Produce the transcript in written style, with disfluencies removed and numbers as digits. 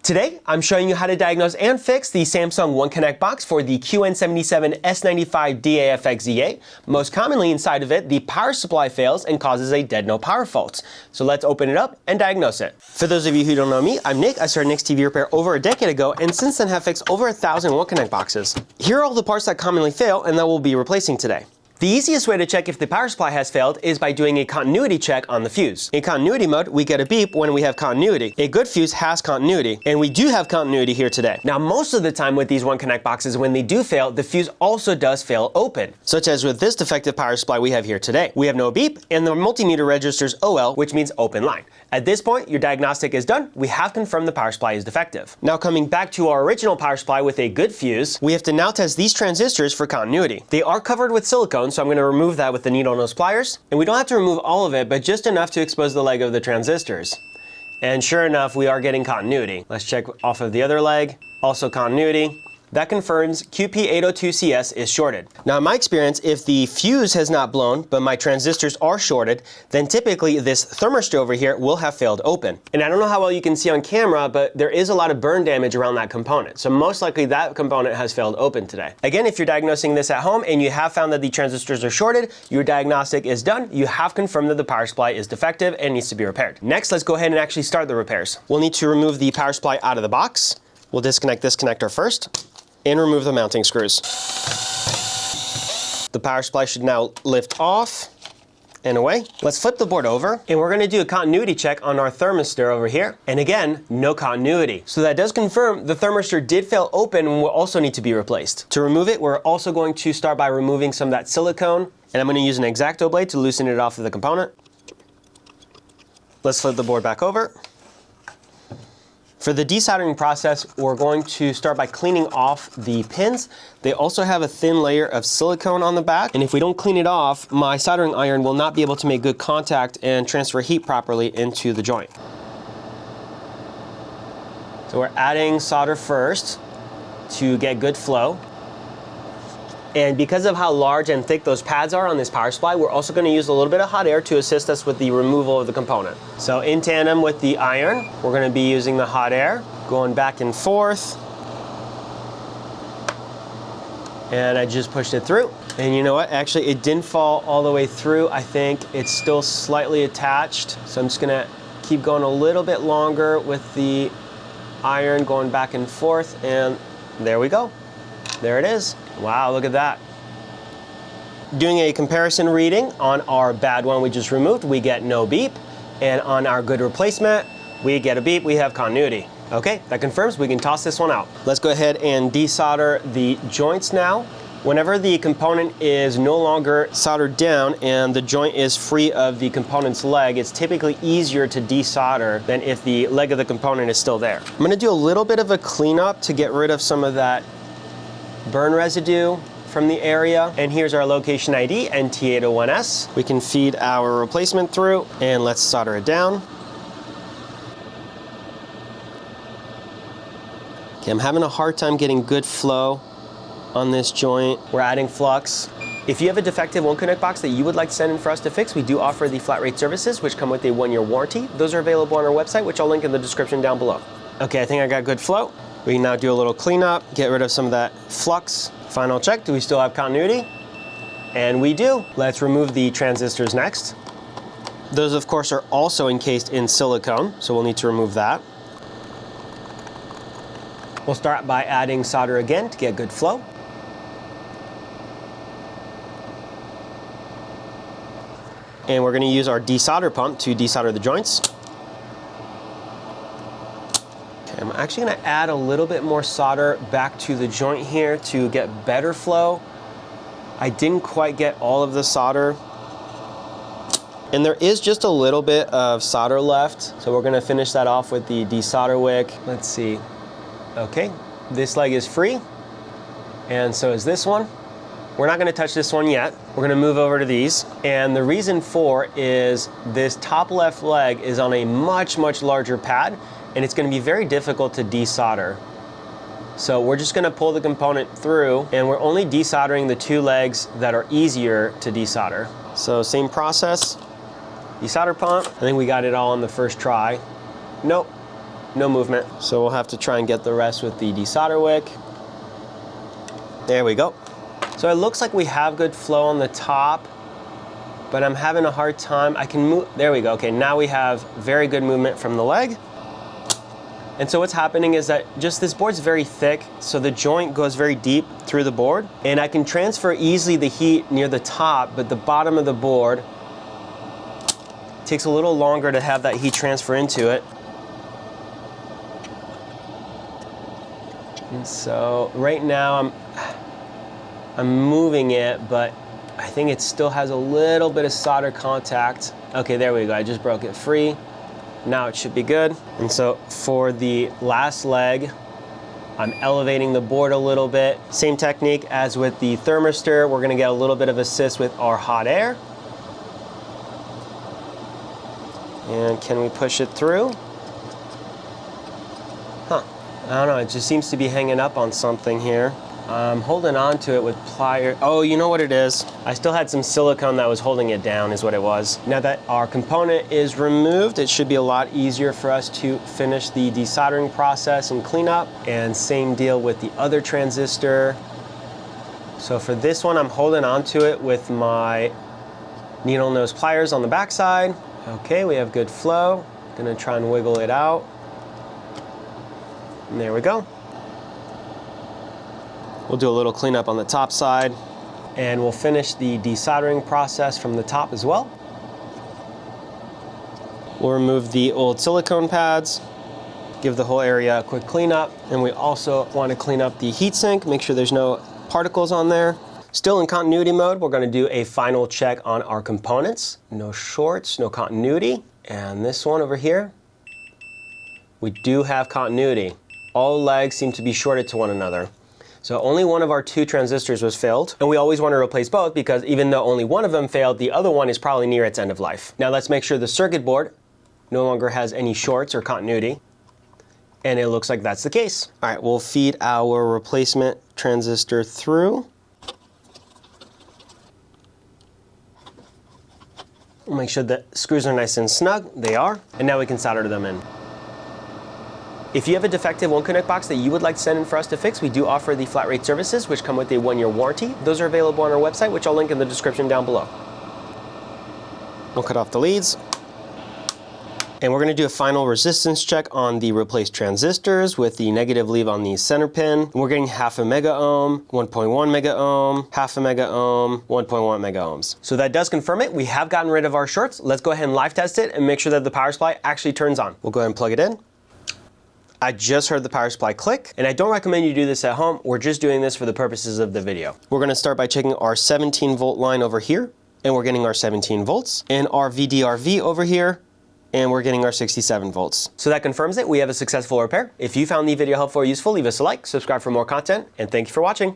Today, I'm showing you how to diagnose and fix the Samsung One Connect box for the QN77S95DAFXZA. Most commonly inside of it, the power supply fails and causes a dead no power fault. So let's open it up and diagnose it. For those of you who don't know me, I'm Nick. I started Nick's TV Repair over a decade ago and since then have fixed over 1,000 One Connect boxes. Here are all the parts that commonly fail and that we'll be replacing today. The easiest way to check if the power supply has failed is by doing a continuity check on the fuse. In continuity mode, we get a beep when we have continuity. A good fuse has continuity, and we do have continuity here today. Now, most of the time with these One Connect boxes, when they do fail, the fuse also does fail open, such as with this defective power supply we have here today. We have no beep, and the multimeter registers OL, which means open line. At this point, your diagnostic is done. We have confirmed the power supply is defective. Now, coming back to our original power supply with a good fuse, we have to now test these transistors for continuity. They are covered with silicone, so I'm going to remove that with the needle nose pliers. And we don't have to remove all of it, but just enough to expose the leg of the transistors. And sure enough, we are getting continuity. Let's check off of the other leg. Also continuity. That confirms QP802CS is shorted. Now, in my experience, if the fuse has not blown, but my transistors are shorted, then typically this thermistor over here will have failed open. And I don't know how well you can see on camera, but there is a lot of burn damage around that component. So most likely that component has failed open today. Again, if you're diagnosing this at home and you have found that the transistors are shorted, your diagnostic is done. You have confirmed that the power supply is defective and needs to be repaired. Next, let's go ahead and actually start the repairs. We'll need to remove the power supply out of the box. We'll disconnect this connector first and remove the mounting screws. The power supply should now lift off and away. Let's flip the board over and we're gonna do a continuity check on our thermistor over here. And again, no continuity. So that does confirm the thermistor did fail open and will also need to be replaced. To remove it, we're also going to start by removing some of that silicone, and I'm gonna use an X-Acto blade to loosen it off of the component. Let's flip the board back over. For the desoldering process, we're going to start by cleaning off the pins. They also have a thin layer of silicone on the back, and if we don't clean it off, my soldering iron will not be able to make good contact and transfer heat properly into the joint. So we're adding solder first to get good flow. And because of how large and thick those pads are on this power supply, we're also going to use a little bit of hot air to assist us with the removal of the component. So in tandem with the iron, we're going to be using the hot air, going back and forth. And I just pushed it through. And you know what? Actually, it didn't fall all the way through. I think it's still slightly attached. So I'm just going to keep going a little bit longer with the iron, going back and forth. And there we go. There it is. Wow, look at that. Doing a comparison reading on our bad one we just removed, we get no beep. And on our good replacement, we get a beep, we have continuity. Okay, that confirms we can toss this one out. Let's go ahead and desolder the joints now. Whenever the component is no longer soldered down and the joint is free of the component's leg, it's typically easier to desolder than if the leg of the component is still there. I'm gonna do a little bit of a cleanup to get rid of some of that burn residue from the area. And here's our location ID, NT801S. We can feed our replacement through and let's solder it down. Okay, I'm having a hard time getting good flow on this joint. We're adding flux. If you have a defective One Connect box that you would like to send in for us to fix, we do offer the flat rate services, which come with a 1-year warranty. Those are available on our website, which I'll link in the description down below. Okay, I think I got good flow. We can now do a little cleanup, get rid of some of that flux. Final check, do we still have continuity? And we do. Let's remove the transistors next. Those, of course, are also encased in silicone, so we'll need to remove that. We'll start by adding solder again to get good flow. And we're going to use our desolder pump to desolder the joints. I'm actually going to add a little bit more solder back to the joint here to get better flow. I didn't quite get all of the solder. And there is just a little bit of solder left. So we're going to finish that off with the desolder wick. Let's see. Okay, this leg is free. And so is this one. We're not going to touch this one yet. We're going to move over to these. And the reason for is this top left leg is on a much, much larger pad. And it's going to be very difficult to desolder. So we're just going to pull the component through, and we're only desoldering the two legs that are easier to desolder. So same process, desolder pump. I think we got it all on the first try. Nope. no movement. So we'll have to try and get the rest with the desolder wick. There we go. So it looks like we have good flow on the top, but I'm having a hard time. I can move, there we go. Okay, now we have very good movement from the leg. And so what's happening is that just this board's very thick, so the joint goes very deep through the board, and I can transfer easily the heat near the top, but the bottom of the board takes a little longer to have that heat transfer into it. And so right now I'm moving it, but I think it still has a little bit of solder contact. Okay, there we go, I just broke it free. Now it should be good. And so for the last leg, I'm elevating the board a little bit. Same technique as with the thermistor. We're gonna get a little bit of assist with our hot air. And can we push it through? Huh, I don't know, it just seems to be hanging up on something here. I'm holding on to it with pliers. Oh, you know what it is? I still had some silicone that was holding it down is what it was. Now that our component is removed, it should be a lot easier for us to finish the desoldering process and clean up. And same deal with the other transistor. So for this one, I'm holding on to it with my needle nose pliers on the backside. Okay, we have good flow. Gonna try and wiggle it out. And there we go. We'll do a little cleanup on the top side, and we'll finish the desoldering process from the top as well. We'll remove the old silicone pads, give the whole area a quick cleanup, and we also want to clean up the heatsink, make sure there's no particles on there. Still in continuity mode, we're going to do a final check on our components. No shorts, no continuity. And this one over here, we do have continuity. All legs seem to be shorted to one another. So only one of our two transistors was failed, and we always want to replace both because even though only one of them failed, the other one is probably near its end of life. Now let's make sure the circuit board no longer has any shorts or continuity, and it looks like that's the case. All right, we'll feed our replacement transistor through. We'll make sure the screws are nice and snug. They are, and now we can solder them in. If you have a defective One Connect box that you would like to send in for us to fix, we do offer the flat rate services, which come with a 1-year warranty. Those are available on our website, which I'll link in the description down below. We'll cut off the leads. And we're gonna do a final resistance check on the replaced transistors with the negative leave on the center pin. We're getting 0.5 mega ohm, 1.1 mega ohm, 0.5 mega ohm, 1.1 mega ohms. So that does confirm it. We have gotten rid of our shorts. Let's go ahead and live test it and make sure that the power supply actually turns on. We'll go ahead and plug it in. I just heard the power supply click, and I don't recommend you do this at home. We're just doing this for the purposes of the video. We're gonna start by checking our 17 volt line over here, and we're getting our 17 volts, and our VDRV over here, and we're getting our 67 volts. So that confirms it. We have a successful repair. If you found the video helpful or useful, leave us a like, subscribe for more content, and thank you for watching.